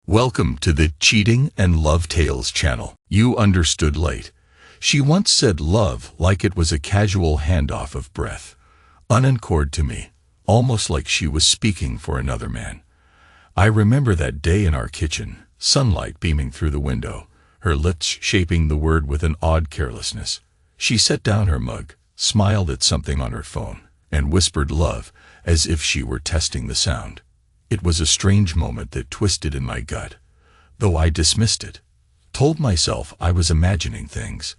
Welcome to the Cheating and Love Tales channel. You understood late. She once said love like it was a casual handoff of breath, unanchored to me, almost like she was speaking for another man. I remember that day in our kitchen, sunlight beaming through the window, her lips shaping the word with an odd carelessness. She set down her mug, smiled at something on her phone, and whispered love as if she were testing the sound. It was a strange moment that twisted in my gut, though I dismissed it, told myself I was imagining things.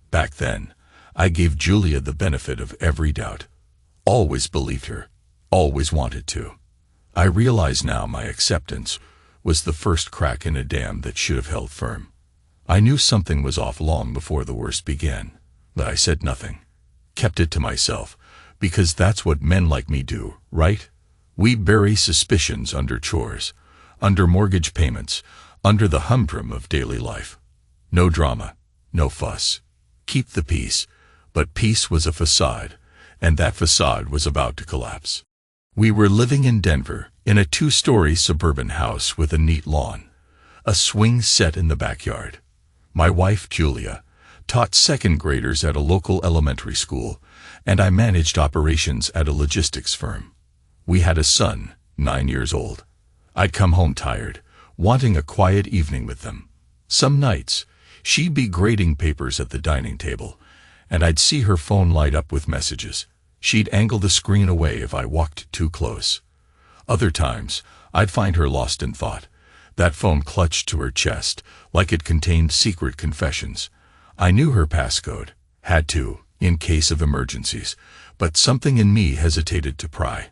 Back then, I gave Julia the benefit of every doubt. Always believed her, always wanted to. I realize now my acceptance was the first crack in a dam that should have held firm. I knew something was off long before the worst began, but I said nothing. Kept it to myself, because that's what men like me do, right? We bury suspicions under chores, under mortgage payments, under the humdrum of daily life. No drama, no fuss. Keep the peace, but peace was a facade, and that facade was about to collapse. We were living in Denver, in a 2-story suburban house with a neat lawn, a swing set in the backyard. My wife, Julia, taught second graders at a local elementary school, and I managed operations at a logistics firm. We had a son, 9 years old. I'd come home tired, wanting a quiet evening with them. Some nights, she'd be grading papers at the dining table, and I'd see her phone light up with messages. She'd angle the screen away if I walked too close. Other times, I'd find her lost in thought, that phone clutched to her chest like it contained secret confessions. I knew her passcode, had to, in case of emergencies, but something in me hesitated to pry.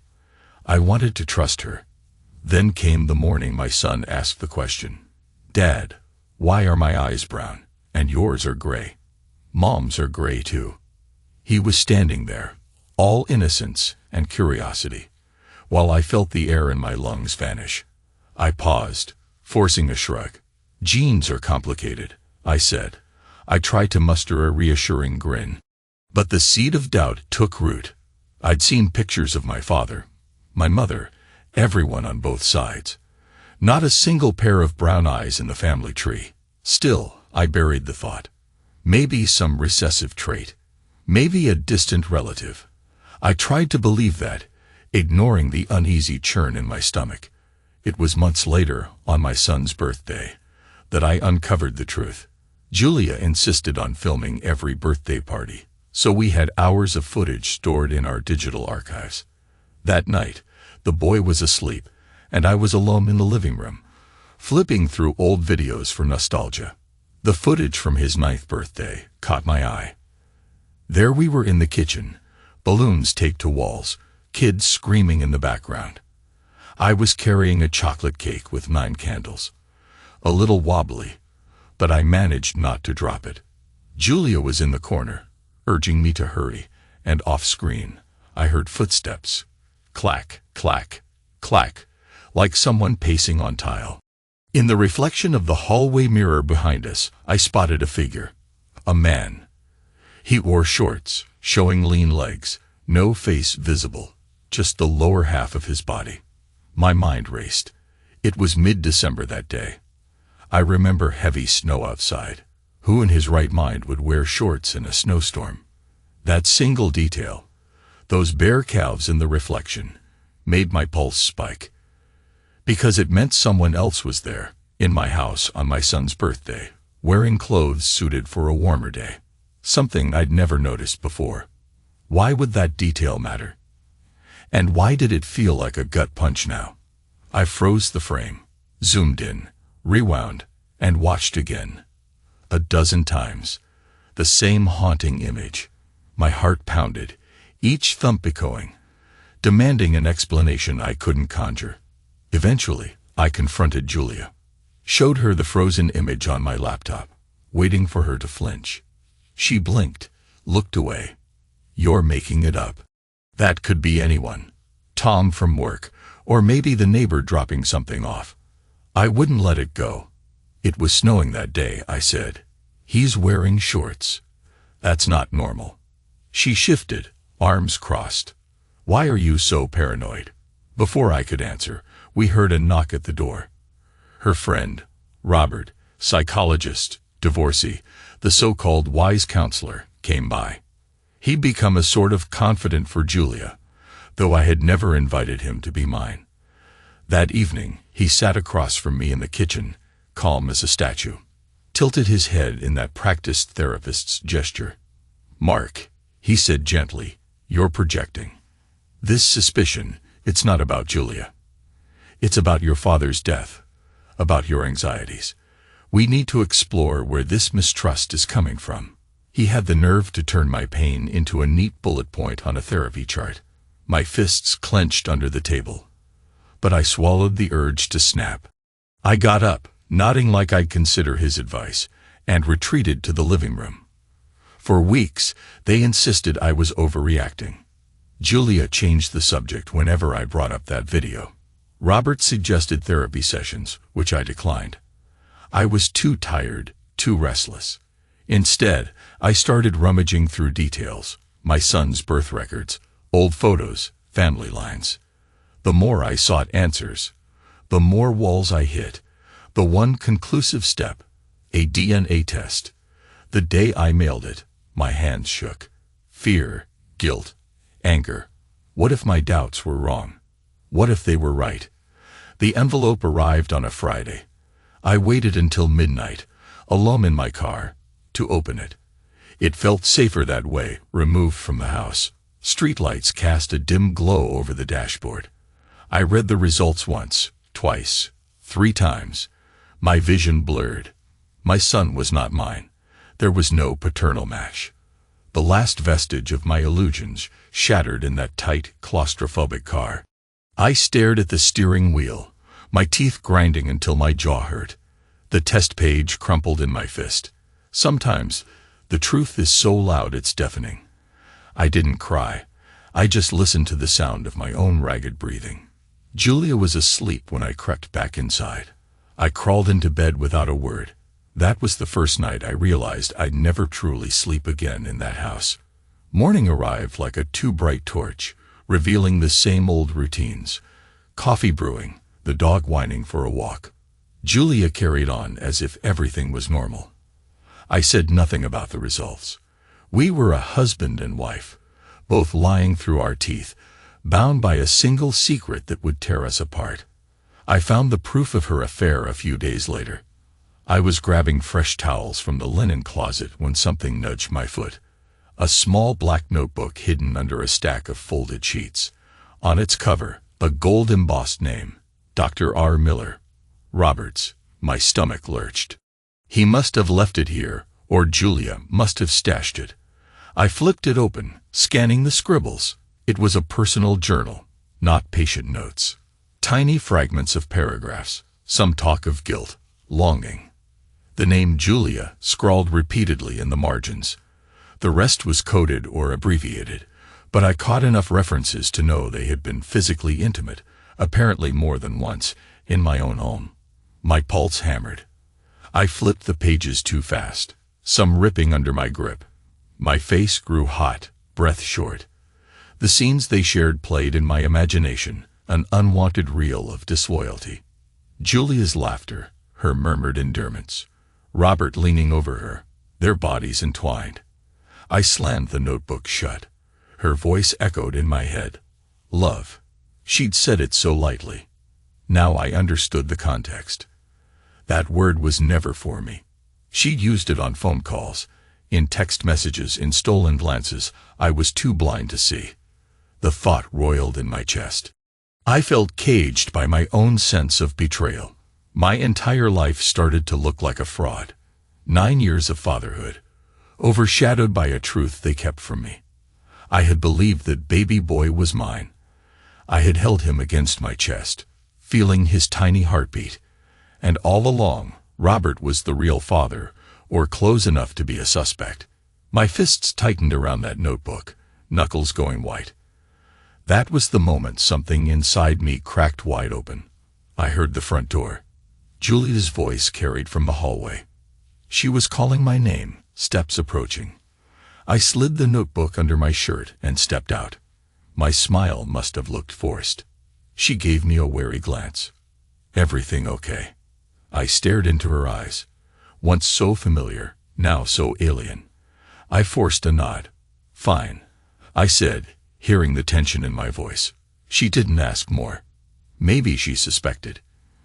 I wanted to trust her. Then came the morning my son asked the question, "Dad, why are my eyes brown, and yours are gray? Mom's are gray too." He was standing there, all innocence and curiosity, while I felt the air in my lungs vanish. I paused, forcing a shrug. "Genes are complicated," I said. I tried to muster a reassuring grin. But the seed of doubt took root. I'd seen pictures of my father, my mother, everyone on both sides. Not a single pair of brown eyes in the family tree. Still, I buried the thought. Maybe some recessive trait. Maybe a distant relative. I tried to believe that, ignoring the uneasy churn in my stomach. It was months later, on my son's birthday, that I uncovered the truth. Julia insisted on filming every birthday party, so we had hours of footage stored in our digital archives. That night, the boy was asleep, and I was alone in the living room, flipping through old videos for nostalgia. The footage from his 9th birthday caught my eye. There we were in the kitchen, balloons taped to walls, kids screaming in the background. I was carrying a chocolate cake with 9 candles. A little wobbly, but I managed not to drop it. Julia was in the corner, urging me to hurry, and off-screen, I heard footsteps. Clack, clack, clack, like someone pacing on tile. In the reflection of the hallway mirror behind us, I spotted a figure. A man. He wore shorts, showing lean legs, no face visible, just the lower half of his body. My mind raced. It was mid-December that day. I remember heavy snow outside. Who in his right mind would wear shorts in a snowstorm? That single detail, those bare calves in the reflection, made my pulse spike. Because it meant someone else was there, in my house on my son's birthday, wearing clothes suited for a warmer day. Something I'd never noticed before. Why would that detail matter? And why did it feel like a gut punch now? I froze the frame, zoomed in, rewound, and watched again. A dozen times. The same haunting image. My heart pounded, each thump echoing, demanding an explanation I couldn't conjure. Eventually, I confronted Julia. Showed her the frozen image on my laptop, waiting for her to flinch. She blinked, looked away. "You're making it up." That could be anyone. Tom from work, or maybe the neighbor dropping something off. I wouldn't let it go. "It was snowing that day," I said. "He's wearing shorts. That's not normal." She shifted, arms crossed. "Why are you so paranoid?" Before I could answer, we heard a knock at the door. Her friend, Robert, psychologist, divorcee, the so-called wise counselor, came by. He'd become a sort of confidant for Julia, though I had never invited him to be mine. That evening, he sat across from me in the kitchen, calm as a statue, tilted his head in that practiced therapist's gesture. "Mark," he said gently, "you're projecting. This suspicion, it's not about Julia. It's about your father's death, about your anxieties. We need to explore where this mistrust is coming from." He had the nerve to turn my pain into a neat bullet point on a therapy chart. My fists clenched under the table, but I swallowed the urge to snap. I got up, nodding like I'd consider his advice, and retreated to the living room. For weeks, they insisted I was overreacting. Julia changed the subject whenever I brought up that video. Robert suggested therapy sessions, which I declined. I was too tired, too restless. Instead, I started rummaging through details, my son's birth records, old photos, family lines. The more I sought answers, the more walls I hit. The one conclusive step, a DNA test. The day I mailed it, my hands shook. Fear, guilt, anger. What if my doubts were wrong? What if they were right? The envelope arrived on a Friday. I waited until midnight, alone in my car, to open it. It felt safer that way, removed from the house. Streetlights cast a dim glow over the dashboard. I read the results once, twice, 3 times. My vision blurred. My son was not mine. There was no paternal match. The last vestige of my illusions shattered in that tight, claustrophobic car. I stared at the steering wheel, my teeth grinding until my jaw hurt. The test page crumpled in my fist. Sometimes, the truth is so loud it's deafening. I didn't cry. I just listened to the sound of my own ragged breathing. Julia was asleep when I crept back inside. I crawled into bed without a word. That was the first night I realized I'd never truly sleep again in that house. Morning arrived like a too bright torch, revealing the same old routines. Coffee brewing, the dog whining for a walk. Julia carried on as if everything was normal. I said nothing about the results. We were a husband and wife, both lying through our teeth, bound by a single secret that would tear us apart. I found the proof of her affair a few days later. I was grabbing fresh towels from the linen closet when something nudged my foot. A small black notebook hidden under a stack of folded sheets. On its cover, a gold-embossed name, Dr. R. Miller. Roberts. My stomach lurched. He must have left it here, or Julia must have stashed it. I flipped it open, scanning the scribbles. It was a personal journal, not patient notes. Tiny fragments of paragraphs, some talk of guilt, longing. The name Julia scrawled repeatedly in the margins. The rest was coded or abbreviated, but I caught enough references to know they had been physically intimate, apparently more than once, in my own home. My pulse hammered. I flipped the pages too fast, some ripping under my grip. My face grew hot, breath short. The scenes they shared played in my imagination, an unwanted reel of disloyalty. Julia's laughter, her murmured endearments. Robert leaning over her, their bodies entwined. I slammed the notebook shut. Her voice echoed in my head. Love. She'd said it so lightly. Now I understood the context. That word was never for me. She'd used it on phone calls, in text messages, in stolen glances I was too blind to see. The thought roiled in my chest. I felt caged by my own sense of betrayal. My entire life started to look like a fraud. 9 years of fatherhood, overshadowed by a truth they kept from me. I had believed that baby boy was mine. I had held him against my chest, feeling his tiny heartbeat. And all along, Robert was the real father, or close enough to be a suspect. My fists tightened around that notebook, knuckles going white. That was the moment something inside me cracked wide open. I heard the front door. Julia's voice carried from the hallway. She was calling my name, steps approaching. I slid the notebook under my shirt and stepped out. My smile must have looked forced. She gave me a wary glance. Everything okay? I stared into her eyes, once so familiar, now so alien. I forced a nod. "Fine," I said, hearing the tension in my voice. She didn't ask more. Maybe she suspected.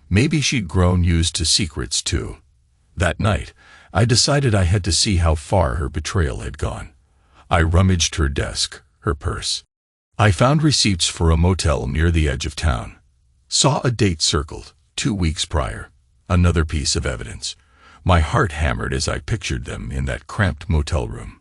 Maybe she'd grown used to secrets too. That night, I decided I had to see how far her betrayal had gone. I rummaged her desk, her purse. I found receipts for a motel near the edge of town. Saw a date circled, 2 weeks prior. Another piece of evidence. My heart hammered as I pictured them in that cramped motel room.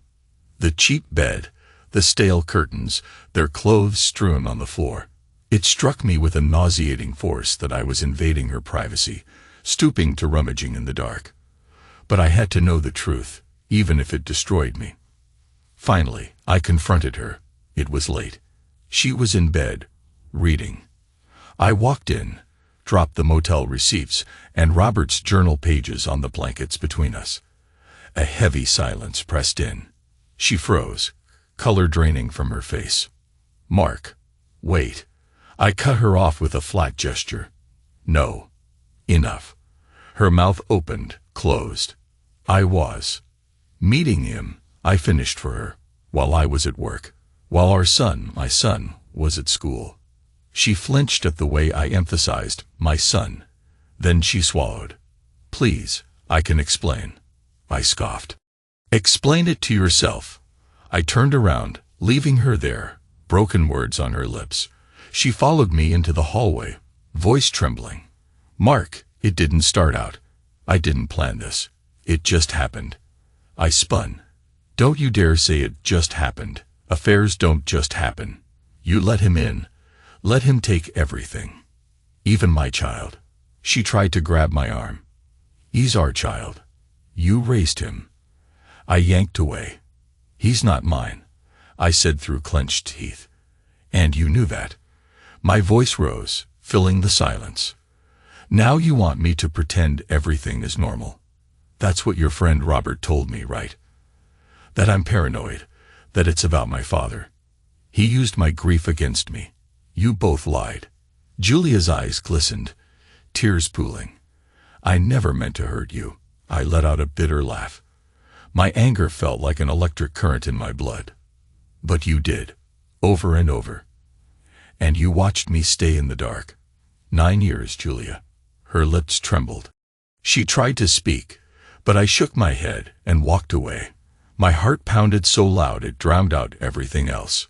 The cheap bed, the stale curtains, their clothes strewn on the floor. It struck me with a nauseating force that I was invading her privacy, stooping to rummaging in the dark. But I had to know the truth, even if it destroyed me. Finally, I confronted her. It was late. She was in bed, reading. I walked in, dropped the motel receipts and Robert's journal pages on the blankets between us. A heavy silence pressed in. She froze, color draining from her face. "Mark, wait." I cut her off with a flat gesture. "No. Enough." Her mouth opened, closed. I was meeting him, I finished for her, while I was at work, while my son, was at school. She flinched at the way I emphasized, "my son." Then she swallowed. "Please, I can explain." I scoffed. "Explain it to yourself." I turned around, leaving her there, broken words on her lips. She followed me into the hallway, voice trembling. "Mark, it didn't start out. I didn't plan this. It just happened." I spun. "Don't you dare say it just happened. Affairs don't just happen. You let him in. Let him take everything. Even my child." She tried to grab my arm. "He's our child. You raised him." I yanked away. "He's not mine," I said through clenched teeth. "And you knew that." My voice rose, filling the silence. "Now you want me to pretend everything is normal. That's what your friend Robert told me, right? That I'm paranoid, that it's about my father. He used my grief against me. You both lied." Julia's eyes glistened, tears pooling. "I never meant to hurt you." I let out a bitter laugh. My anger felt like an electric current in my blood. "But you did, over and over. And you watched me stay in the dark. 9 years, Julia." Her lips trembled. She tried to speak, but I shook my head and walked away. My heart pounded so loud it drowned out everything else.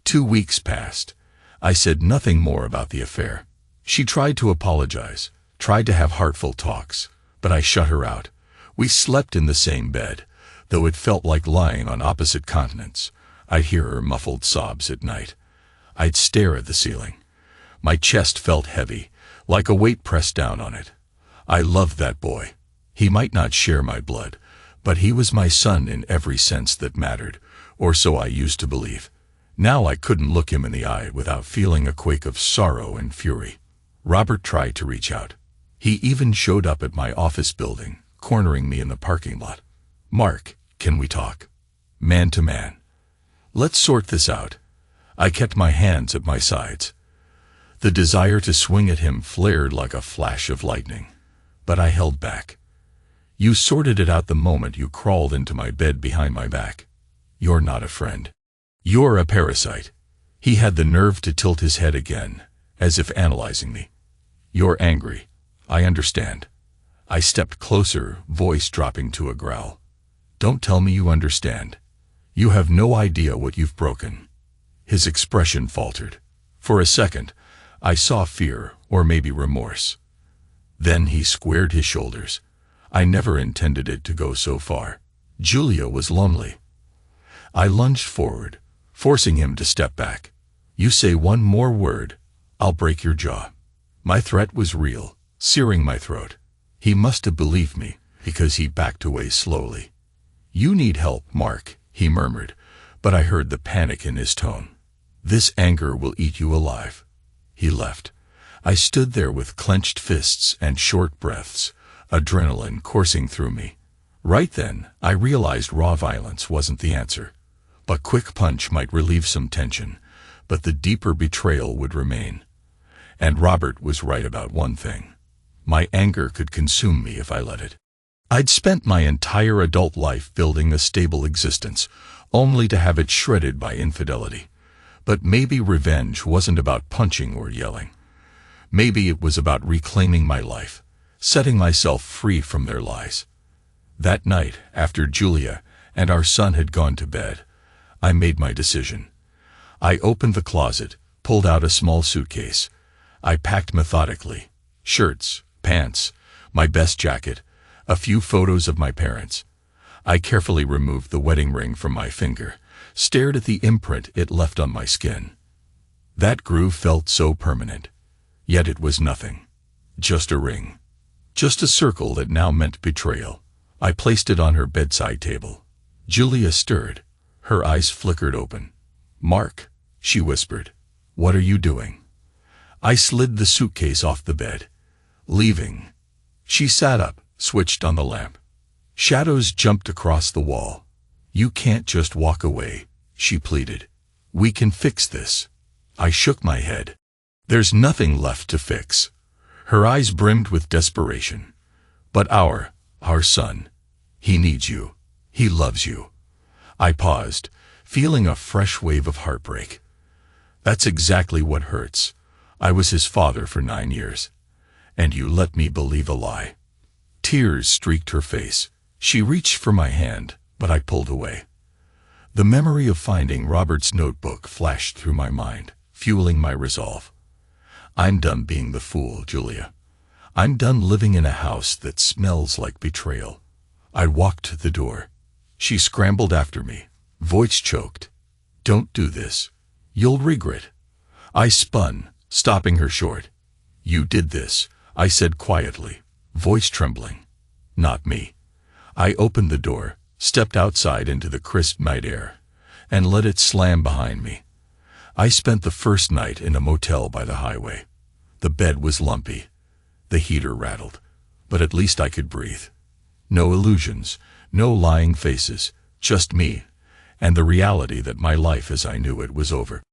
2 weeks passed. I said nothing more about the affair. She tried to apologize, tried to have heartful talks, but I shut her out. We slept in the same bed, though it felt like lying on opposite continents. I'd hear her muffled sobs at night. I'd stare at the ceiling. My chest felt heavy, like a weight pressed down on it. I loved that boy. He might not share my blood, but he was my son in every sense that mattered, or so I used to believe. Now I couldn't look him in the eye without feeling a quake of sorrow and fury. Robert tried to reach out. He even showed up at my office building, cornering me in the parking lot. "Mark, can we talk? Man to man. Let's sort this out." I kept my hands at my sides. The desire to swing at him flared like a flash of lightning, but I held back. "You sorted it out the moment you crawled into my bed behind my back. You're not a friend. You're a parasite." He had the nerve to tilt his head again, as if analyzing me. "You're angry. I understand." I stepped closer, voice dropping to a growl. "Don't tell me you understand. You have no idea what you've broken." His expression faltered. For a second, I saw fear, or maybe remorse. Then he squared his shoulders. I never intended it to go so far. Julia was lonely. I lunged forward, forcing him to step back. "You say one more word, I'll break your jaw." My threat was real, searing my throat. He must have believed me, because he backed away slowly. "You need help, Mark," he murmured, but I heard the panic in his tone. "This anger will eat you alive." He left. I stood there with clenched fists and short breaths, adrenaline coursing through me. Right then, I realized raw violence wasn't the answer. A quick punch might relieve some tension, but the deeper betrayal would remain. And Robert was right about one thing. My anger could consume me if I let it. I'd spent my entire adult life building a stable existence, only to have it shredded by infidelity. But maybe revenge wasn't about punching or yelling. Maybe it was about reclaiming my life, setting myself free from their lies. That night, after Julia and our son had gone to bed, I made my decision. I opened the closet, pulled out a small suitcase. I packed methodically. Shirts, pants, my best jacket, a few photos of my parents. I carefully removed the wedding ring from my finger, stared at the imprint it left on my skin. That groove felt so permanent. Yet it was nothing. Just a ring. Just a circle that now meant betrayal. I placed it on her bedside table. Julia stirred. Her eyes flickered open. "Mark," she whispered, "what are you doing?" I slid the suitcase off the bed. "Leaving." She sat up, switched on the lamp. Shadows jumped across the wall. "You can't just walk away," she pleaded. "We can fix this." I shook my head. "There's nothing left to fix." Her eyes brimmed with desperation. "But our son, he needs you. He loves you." I paused, feeling a fresh wave of heartbreak. "That's exactly what hurts. I was his father for 9 years. And you let me believe a lie." Tears streaked her face. She reached for my hand, but I pulled away. The memory of finding Robert's notebook flashed through my mind, fueling my resolve. "I'm done being the fool, Julia. I'm done living in a house that smells like betrayal." I walked to the door. She scrambled after me, voice choked. "Don't do this. You'll regret." I spun, stopping her short. "You did this," I said quietly, voice trembling. "Not me." I opened the door, stepped outside into the crisp night air, and let it slam behind me. I spent the first night in a motel by the highway. The bed was lumpy. The heater rattled. But at least I could breathe. No illusions, no lying faces, just me, and the reality that my life as I knew it was over.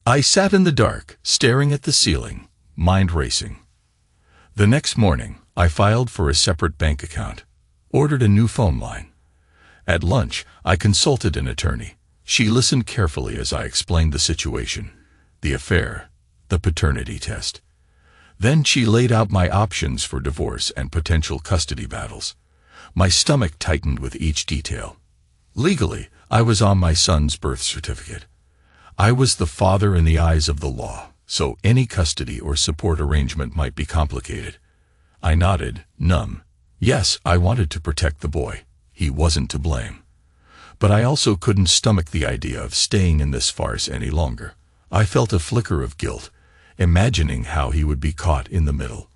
I sat in the dark, staring at the ceiling, mind racing. The next morning, I filed for a separate bank account, ordered a new phone line. At lunch, I consulted an attorney. She listened carefully as I explained the situation, the affair, the paternity test. Then she laid out my options for divorce and potential custody battles. My stomach tightened with each detail. Legally, I was on my son's birth certificate. I was the father in the eyes of the law, so any custody or support arrangement might be complicated. I nodded, numb. Yes, I wanted to protect the boy. He wasn't to blame. But I also couldn't stomach the idea of staying in this farce any longer. I felt a flicker of guilt, imagining how he would be caught in the middle.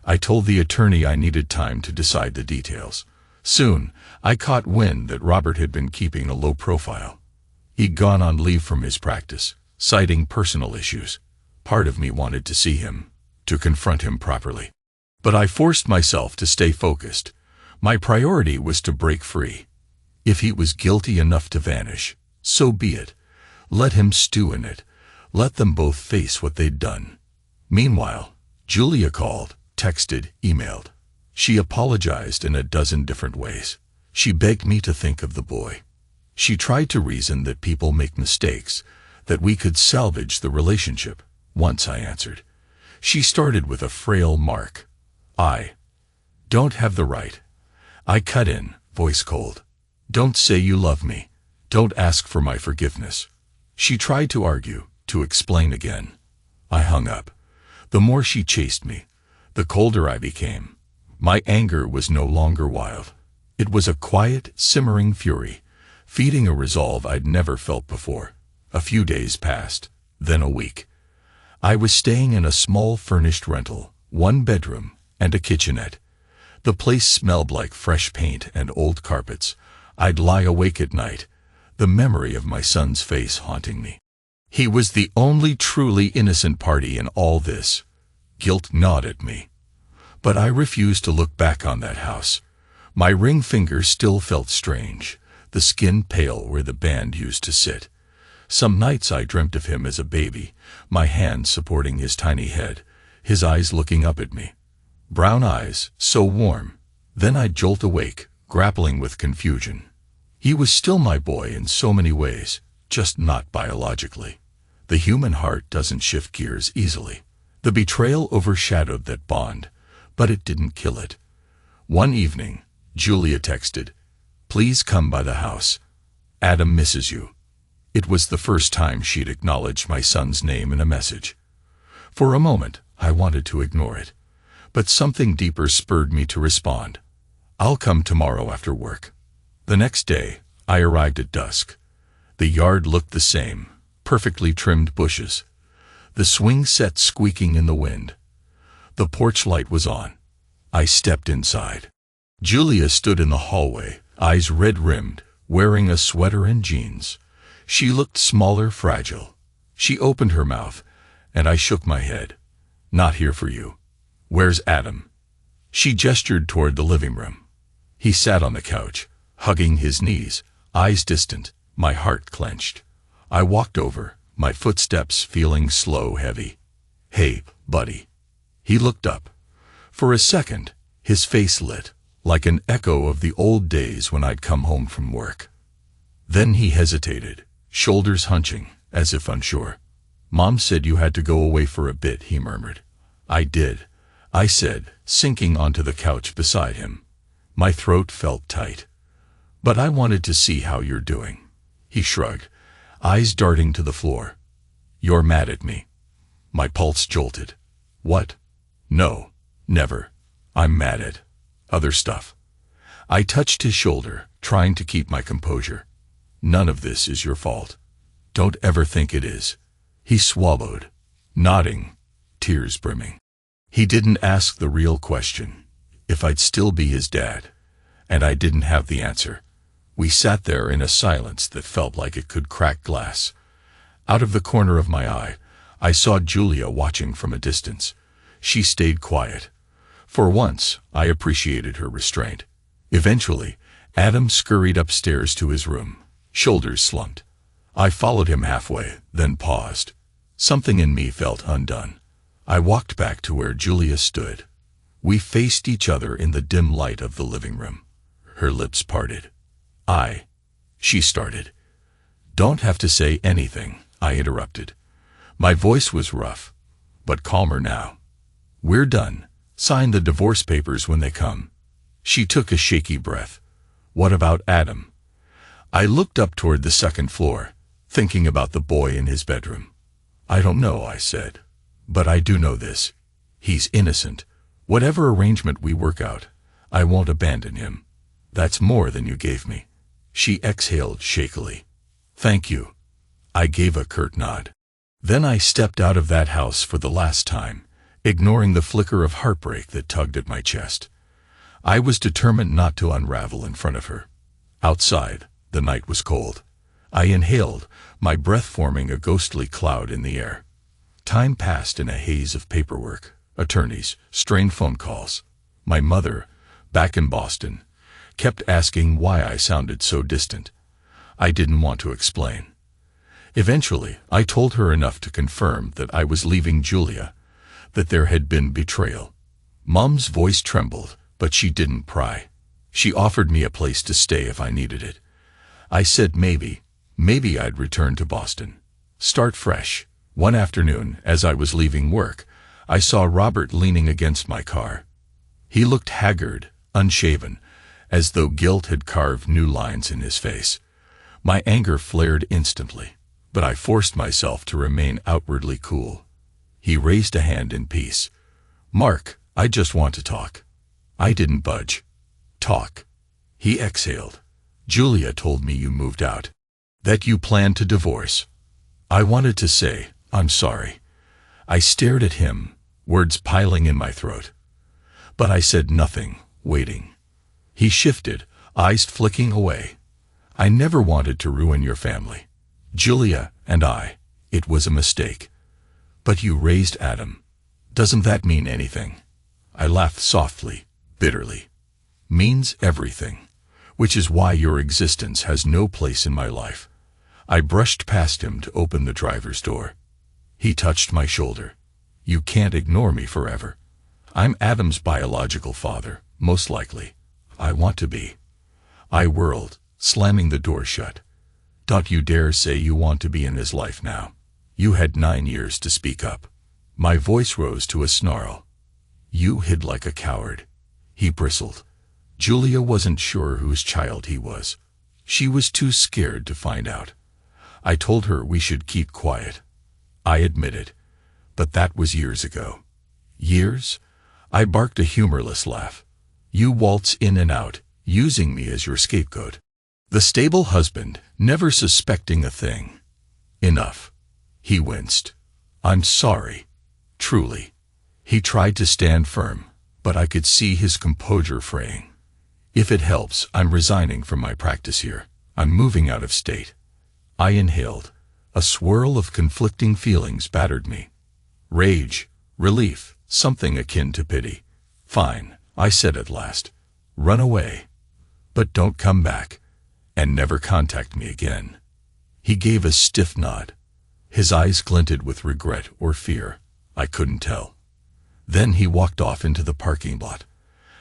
I told the attorney I needed time to decide the details. Soon, I caught wind that Robert had been keeping a low profile. He'd gone on leave from his practice, citing personal issues. Part of me wanted to see him, to confront him properly. But I forced myself to stay focused. My priority was to break free. If he was guilty enough to vanish, so be it. Let him stew in it. Let them both face what they'd done. Meanwhile, Julia called, texted, emailed. She apologized in a dozen different ways. She begged me to think of the boy. She tried to reason that people make mistakes, that we could salvage the relationship. Once I answered. She started with a frail Mark. I don't have the right. I cut in, voice cold. Don't say you love me. Don't ask for my forgiveness. She tried to argue, to explain again. I hung up. The more she chased me, the colder I became. My anger was no longer wild. It was a quiet, simmering fury, feeding a resolve I'd never felt before. A few days passed, then a week. I was staying in a small furnished rental, 1 bedroom, and a kitchenette. The place smelled like fresh paint and old carpets. I'd lie awake at night, the memory of my son's face haunting me. He was the only truly innocent party in all this. Guilt gnawed at me. But I refused to look back on that house. My ring finger still felt strange, the skin pale where the band used to sit. Some nights I dreamt of him as a baby, my hand supporting his tiny head, his eyes looking up at me. brown eyes, so warm. Then I'd jolt awake, grappling with confusion. He was still my boy in so many ways, just not biologically. The human heart doesn't shift gears easily. The betrayal overshadowed that bond, but it didn't kill it. One evening, Julia texted, "Please come by the house. Adam misses you." It was the first time she'd acknowledged my son's name in a message. For a moment, I wanted to ignore it, but something deeper spurred me to respond. "I'll come tomorrow after work." The next day, I arrived at dusk. The yard looked the same, perfectly trimmed bushes. The swing set squeaking in the wind. The porch light was on. I stepped inside. Julia stood in the hallway, eyes red-rimmed, wearing a sweater and jeans. She looked smaller, fragile. She opened her mouth, and I shook my head. "Not here for you." "Where's Adam?" She gestured toward the living room. He sat on the couch, hugging his knees, eyes distant. My heart clenched. I walked over, my footsteps feeling slow, heavy. "Hey, buddy." He looked up. For a second, his face lit, like an echo of the old days when I'd come home from work. Then he hesitated, shoulders hunching, as if unsure. "Mom said you had to go away for a bit," he murmured. "I did," I said, sinking onto the couch beside him. My throat felt tight. "But I wanted to see how you're doing." He shrugged, eyes darting to the floor. "You're mad at me." My pulse jolted. "What?" "No, never. I'm mad at other stuff." I touched his shoulder, trying to keep my composure. "None of this is your fault. Don't ever think it is." He swallowed, nodding, tears brimming. He didn't ask the real question, if I'd still be his dad, and I didn't have the answer. We sat there in a silence that felt like it could crack glass. Out of the corner of my eye, I saw Julia watching from a distance. She stayed quiet. For once, I appreciated her restraint. Eventually, Adam scurried upstairs to his room, shoulders slumped. I followed him halfway, then paused. Something in me felt undone. I walked back to where Julia stood. We faced each other in the dim light of the living room. Her lips parted. She started. "Don't have to say anything," I interrupted. My voice was rough, but calmer now. "We're done. Sign the divorce papers when they come." She took a shaky breath. "What about Adam?" I looked up toward the second floor, thinking about the boy in his bedroom. "I don't know," I said. "But I do know this. He's innocent. Whatever arrangement we work out, I won't abandon him. That's more than you gave me." She exhaled shakily. "Thank you." I gave a curt nod. Then I stepped out of that house for the last time, ignoring the flicker of heartbreak that tugged at my chest. I was determined not to unravel in front of her. Outside, the night was cold. I inhaled, my breath forming a ghostly cloud in the air. Time passed in a haze of paperwork, attorneys, strained phone calls. My mother, back in Boston, kept asking why I sounded so distant. I didn't want to explain. Eventually, I told her enough to confirm that I was leaving Julia, that there had been betrayal. Mom's voice trembled, but she didn't pry. She offered me a place to stay if I needed it. I said maybe I'd return to Boston. Start fresh. One afternoon, as I was leaving work, I saw Robert leaning against my car. He looked haggard, unshaven, as though guilt had carved new lines in his face. My anger flared instantly, but I forced myself to remain outwardly cool. He raised a hand in peace. "Mark, I just want to talk." I didn't budge. "Talk." He exhaled. "Julia told me you moved out. That you planned to divorce." I wanted to say, "I'm sorry." I stared at him, words piling in my throat. But I said nothing, waiting. He shifted, eyes flicking away. "I never wanted to ruin your family. Julia and it was a mistake. But you raised Adam. Doesn't that mean anything?" I laughed softly, bitterly. "Means everything. Which is why your existence has no place in my life." I brushed past him to open the driver's door. He touched my shoulder. "You can't ignore me forever." I'm Adam's biological father, most likely. I want to be. I whirled, slamming the door shut. Don't you dare say you want to be in his life now. You had 9 years to speak up. My voice rose to a snarl. You hid like a coward. He bristled. Julia wasn't sure whose child he was. She was too scared to find out. I told her we should keep quiet. I admitted. But that was years ago. Years? I barked a humorless laugh. You waltz in and out, using me as your scapegoat. The stable husband, never suspecting a thing. Enough. He winced. I'm sorry. Truly. He tried to stand firm, but I could see his composure fraying. If it helps, I'm resigning from my practice here. I'm moving out of state. I inhaled. A swirl of conflicting feelings battered me. Rage, relief, something akin to pity. Fine, I said at last. Run away. But don't come back. And never contact me again. He gave a stiff nod. His eyes glinted with regret or fear. I couldn't tell. Then he walked off into the parking lot.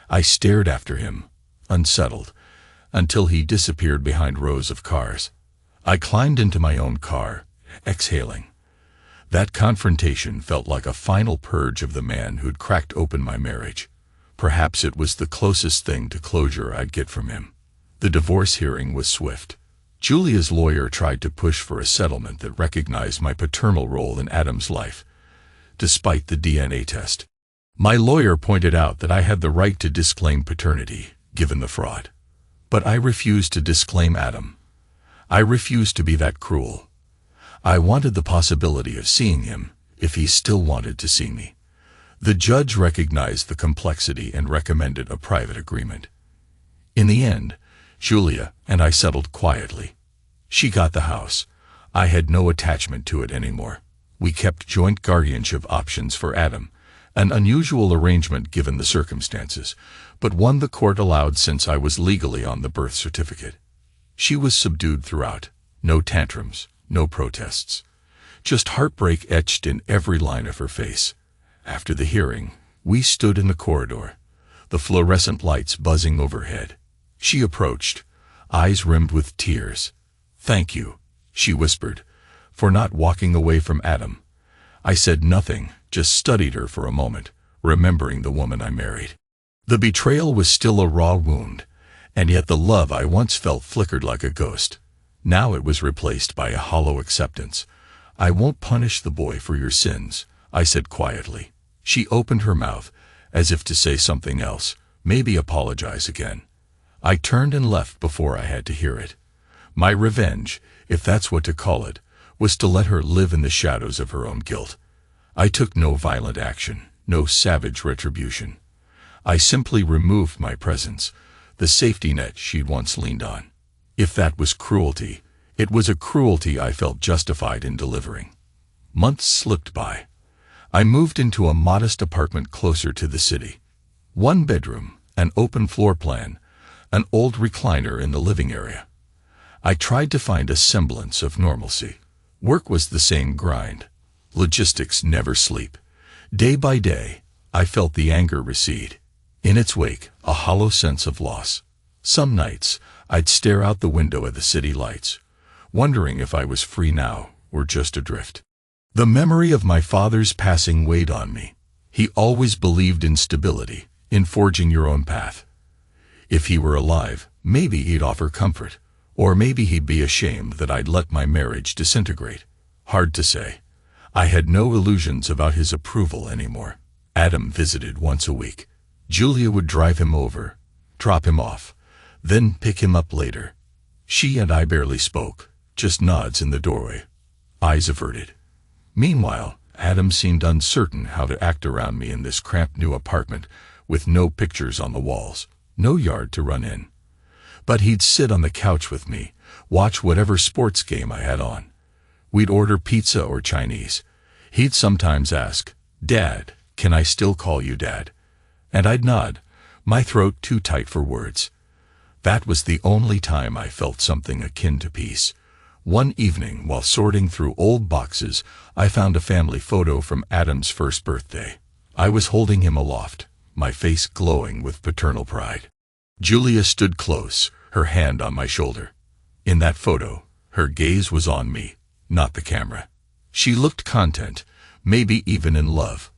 I stared after him, unsettled, until he disappeared behind rows of cars. I climbed into my own car, exhaling. That confrontation felt like a final purge of the man who'd cracked open my marriage. Perhaps it was the closest thing to closure I'd get from him. The divorce hearing was swift. Julia's lawyer tried to push for a settlement that recognized my paternal role in Adam's life, despite the DNA test. My lawyer pointed out that I had the right to disclaim paternity, given the fraud. But I refused to disclaim Adam. I refused to be that cruel. I wanted the possibility of seeing him, if he still wanted to see me. The judge recognized the complexity and recommended a private agreement. In the end, Julia and I settled quietly. She got the house. I had no attachment to it anymore. We kept joint guardianship options for Adam, an unusual arrangement given the circumstances, but one the court allowed since I was legally on the birth certificate. She was subdued throughout. No tantrums, no protests. Just heartbreak etched in every line of her face. After the hearing, we stood in the corridor, the fluorescent lights buzzing overhead. She approached, eyes rimmed with tears. "Thank you," she whispered, "for not walking away from Adam." I said nothing, just studied her for a moment, remembering the woman I married. The betrayal was still a raw wound, and yet the love I once felt flickered like a ghost. Now it was replaced by a hollow acceptance. "I won't punish the boy for your sins," I said quietly. She opened her mouth, as if to say something else, maybe apologize again. I turned and left before I had to hear it. My revenge, if that's what to call it, was to let her live in the shadows of her own guilt. I took no violent action, no savage retribution. I simply removed my presence, the safety net she'd once leaned on. If that was cruelty, it was a cruelty I felt justified in delivering. Months slipped by. I moved into a modest apartment closer to the city. 1 bedroom, an open floor plan, an old recliner in the living area. I tried to find a semblance of normalcy. Work was the same grind. Logistics never sleep. Day by day, I felt the anger recede. In its wake, a hollow sense of loss. Some nights, I'd stare out the window at the city lights, wondering if I was free now or just adrift. The memory of my father's passing weighed on me. He always believed in stability, in forging your own path. If he were alive, maybe he'd offer comfort, or maybe he'd be ashamed that I'd let my marriage disintegrate. Hard to say. I had no illusions about his approval anymore. Adam visited once a week. Julia would drive him over, drop him off, then pick him up later. She and I barely spoke, just nods in the doorway, eyes averted. Meanwhile, Adam seemed uncertain how to act around me in this cramped new apartment with no pictures on the walls, no yard to run in. But he'd sit on the couch with me, watch whatever sports game I had on. We'd order pizza or Chinese. He'd sometimes ask, "Dad, can I still call you Dad?" And I'd nod, my throat too tight for words. That was the only time I felt something akin to peace. One evening, while sorting through old boxes, I found a family photo from Adam's first birthday. I was holding him aloft, my face glowing with paternal pride. Julia stood close, her hand on my shoulder. In that photo, her gaze was on me, not the camera. She looked content, maybe even in love.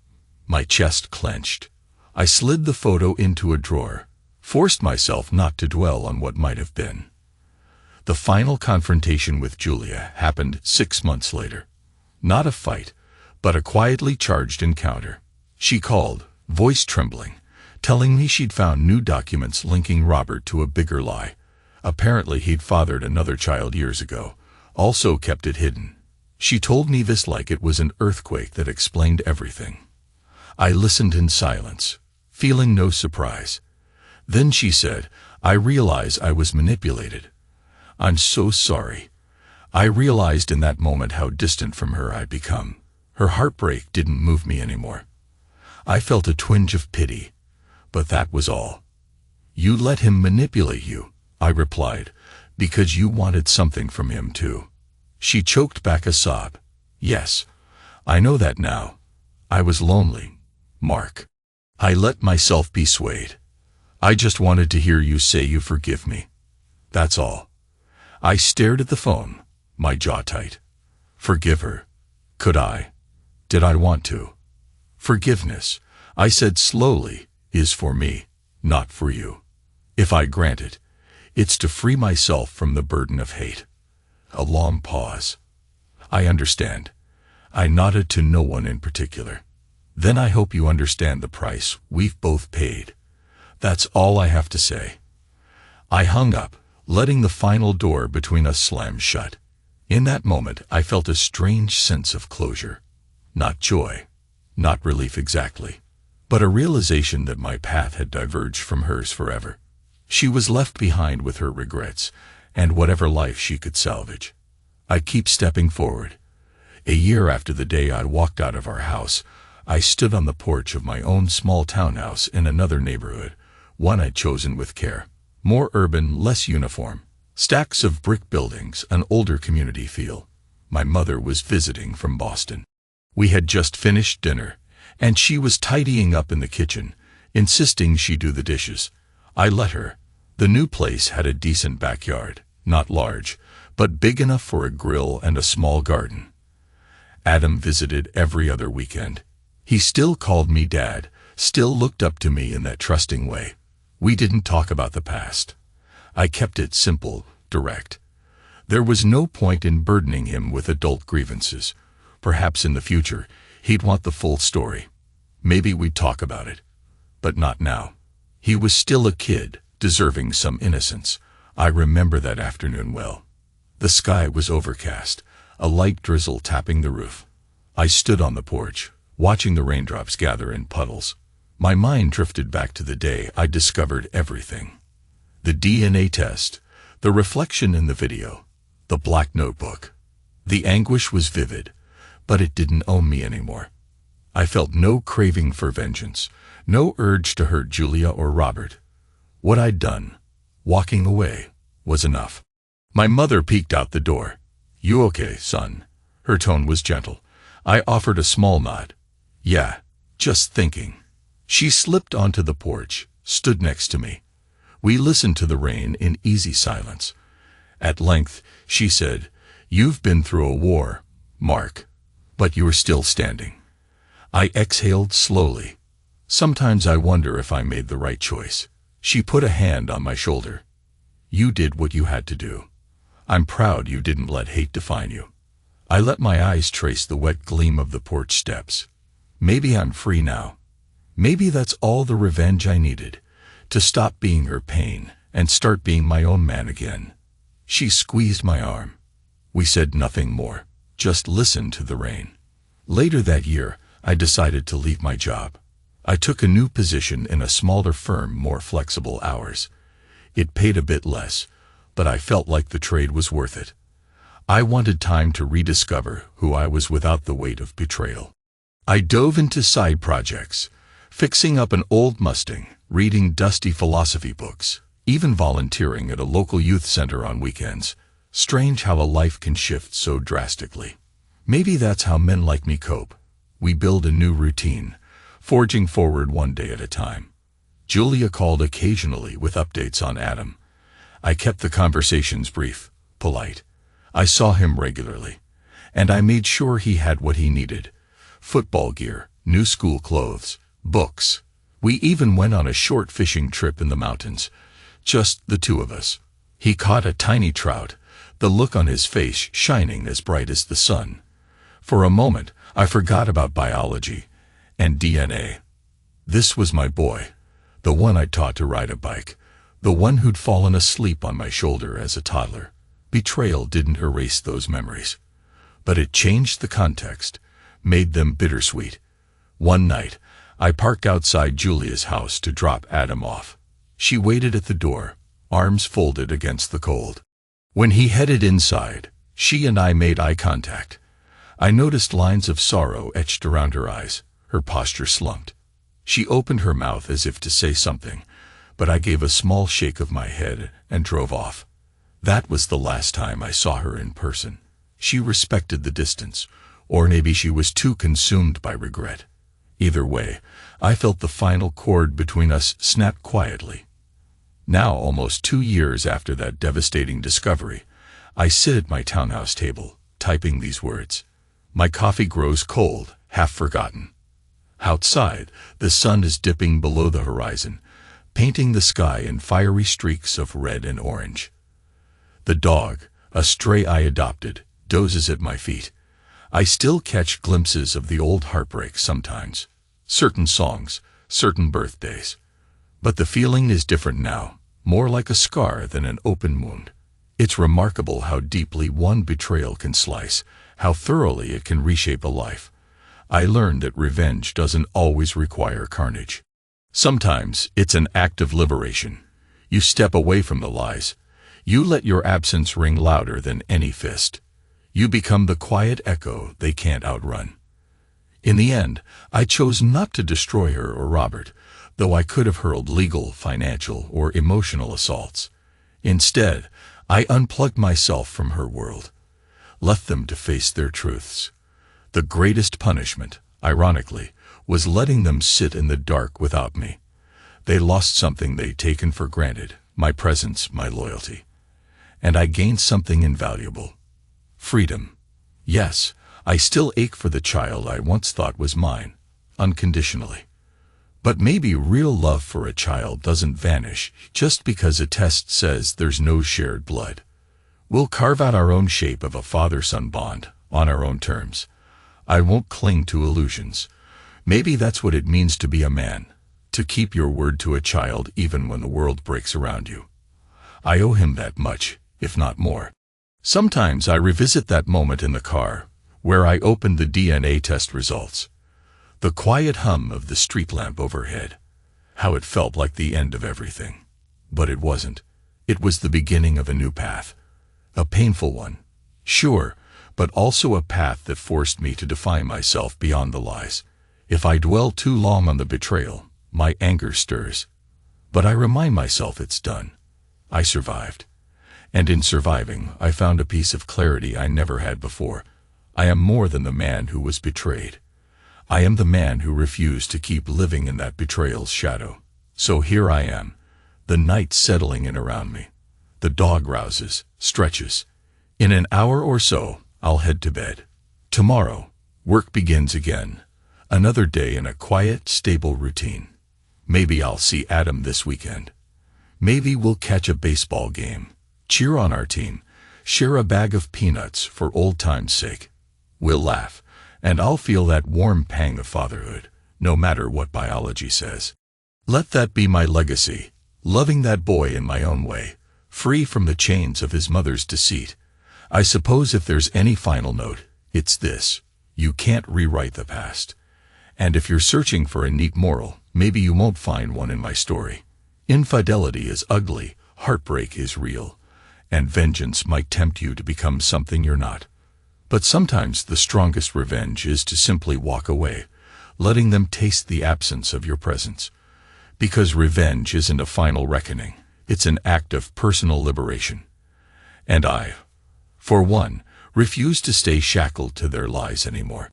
My chest clenched. I slid the photo into a drawer, forced myself not to dwell on what might have been. The final confrontation with Julia happened 6 months later. Not a fight, but a quietly charged encounter. She called, voice trembling, telling me she'd found new documents linking Robert to a bigger lie. Apparently he'd fathered another child years ago, also kept it hidden. She told me this like it was an earthquake that explained everything. I listened in silence, feeling no surprise. Then she said, I realize I was manipulated. I'm so sorry. I realized in that moment how distant from her I'd become. Her heartbreak didn't move me anymore. I felt a twinge of pity, but that was all. You let him manipulate you, I replied, because you wanted something from him too. She choked back a sob. Yes, I know that now. I was lonely, Mark. I let myself be swayed. I just wanted to hear you say you forgive me. That's all. I stared at the phone, my jaw tight. Forgive her. Could I? Did I want to? Forgiveness, I said slowly, is for me, not for you. If I grant it, it's to free myself from the burden of hate. A long pause. I understand. I nodded to no one in particular. Then I hope you understand the price we've both paid. That's all I have to say. I hung up, letting the final door between us slam shut. In that moment, I felt a strange sense of closure. Not joy, not relief exactly, but a realization that my path had diverged from hers forever. She was left behind with her regrets and whatever life she could salvage. I keep stepping forward. A year after the day I walked out of our house, I stood on the porch of my own small townhouse in another neighborhood, one I'd chosen with care. More urban, less uniform. Stacks of brick buildings, an older community feel. My mother was visiting from Boston. We had just finished dinner, and she was tidying up in the kitchen, insisting she do the dishes. I let her. The new place had a decent backyard, not large, but big enough for a grill and a small garden. Adam visited every other weekend. He still called me Dad, still looked up to me in that trusting way. We didn't talk about the past. I kept it simple, direct. There was no point in burdening him with adult grievances. Perhaps in the future, he'd want the full story. Maybe we'd talk about it. But not now. He was still a kid, deserving some innocence. I remember that afternoon well. The sky was overcast, a light drizzle tapping the roof. I stood on the porch, watching the raindrops gather in puddles. My mind drifted back to the day I discovered everything. The DNA test, the reflection in the video, the black notebook. The anguish was vivid, but it didn't own me anymore. I felt no craving for vengeance, no urge to hurt Julia or Robert. What I'd done, walking away, was enough. My mother peeked out the door. You okay, son? Her tone was gentle. I offered a small nod. Yeah, just thinking. She slipped onto the porch, stood next to me. We listened to the rain in easy silence. At length, she said, You've been through a war, Mark, but you're still standing. I exhaled slowly. Sometimes I wonder if I made the right choice. She put a hand on my shoulder. You did what you had to do. I'm proud you didn't let hate define you. I let my eyes trace the wet gleam of the porch steps. Maybe I'm free now. Maybe that's all the revenge I needed, to stop being her pain and start being my own man again. She squeezed my arm. We said nothing more, just listened to the rain. Later that year, I decided to leave my job. I took a new position in a smaller firm, more flexible hours. It paid a bit less, but I felt like the trade was worth it. I wanted time to rediscover who I was without the weight of betrayal. I dove into side projects, fixing up an old Mustang, reading dusty philosophy books, even volunteering at a local youth center on weekends. Strange how a life can shift so drastically. Maybe that's how men like me cope. We build a new routine, forging forward one day at a time. Julia called occasionally with updates on Adam. I kept the conversations brief, polite. I saw him regularly, and I made sure he had what he needed: football gear, new school clothes, books. We even went on a short fishing trip in the mountains, just the two of us. He caught a tiny trout, the look on his face shining as bright as the sun. For a moment, I forgot about biology and DNA. This was my boy, the one I taught to ride a bike, the one who'd fallen asleep on my shoulder as a toddler. Betrayal didn't erase those memories, but it changed the context, made them bittersweet. One night, I parked outside Julia's house to drop Adam off. She waited at the door, arms folded against the cold. When he headed inside, she and I made eye contact. I noticed lines of sorrow etched around her eyes, her posture slumped. She opened her mouth as if to say something, but I gave a small shake of my head and drove off. That was the last time I saw her in person. She respected the distance, or maybe she was too consumed by regret. Either way, I felt the final cord between us snap quietly. Now, almost 2 years after that devastating discovery, I sit at my townhouse table, typing these words. My coffee grows cold, half forgotten. Outside, the sun is dipping below the horizon, painting the sky in fiery streaks of red and orange. The dog, a stray I adopted, dozes at my feet. I still catch glimpses of the old heartbreak sometimes, certain songs, certain birthdays. But the feeling is different now, more like a scar than an open wound. It's remarkable how deeply one betrayal can slice, how thoroughly it can reshape a life. I learned that revenge doesn't always require carnage. Sometimes it's an act of liberation. You step away from the lies. You let your absence ring louder than any fist. You become the quiet echo they can't outrun. In the end, I chose not to destroy her or Robert, though I could have hurled legal, financial, or emotional assaults. Instead, I unplugged myself from her world, left them to face their truths. The greatest punishment, ironically, was letting them sit in the dark without me. They lost something they'd taken for granted, my presence, my loyalty. And I gained something invaluable. Freedom. Yes, I still ache for the child I once thought was mine, unconditionally. But maybe real love for a child doesn't vanish just because a test says there's no shared blood. We'll carve out our own shape of a father-son bond, on our own terms. I won't cling to illusions. Maybe that's what it means to be a man, to keep your word to a child even when the world breaks around you. I owe him that much, if not more. Sometimes I revisit that moment in the car, where I opened the DNA test results. The quiet hum of the street lamp overhead. How it felt like the end of everything. But it wasn't. It was the beginning of a new path. A painful one, sure, but also a path that forced me to define myself beyond the lies. If I dwell too long on the betrayal, my anger stirs. But I remind myself it's done. I survived. And in surviving, I found a piece of clarity I never had before. I am more than the man who was betrayed. I am the man who refused to keep living in that betrayal's shadow. So here I am, the night settling in around me. The dog rouses, stretches. In an hour or so, I'll head to bed. Tomorrow, work begins again. Another day in a quiet, stable routine. Maybe I'll see Adam this weekend. Maybe we'll catch a baseball game, cheer on our team, share a bag of peanuts for old time's sake. We'll laugh, and I'll feel that warm pang of fatherhood, no matter what biology says. Let that be my legacy, loving that boy in my own way, free from the chains of his mother's deceit. I suppose if there's any final note, it's this: you can't rewrite the past. And if you're searching for a neat moral, maybe you won't find one in my story. Infidelity is ugly, heartbreak is real, and vengeance might tempt you to become something you're not. But sometimes the strongest revenge is to simply walk away, letting them taste the absence of your presence. Because revenge isn't a final reckoning, it's an act of personal liberation. And I, for one, refuse to stay shackled to their lies anymore.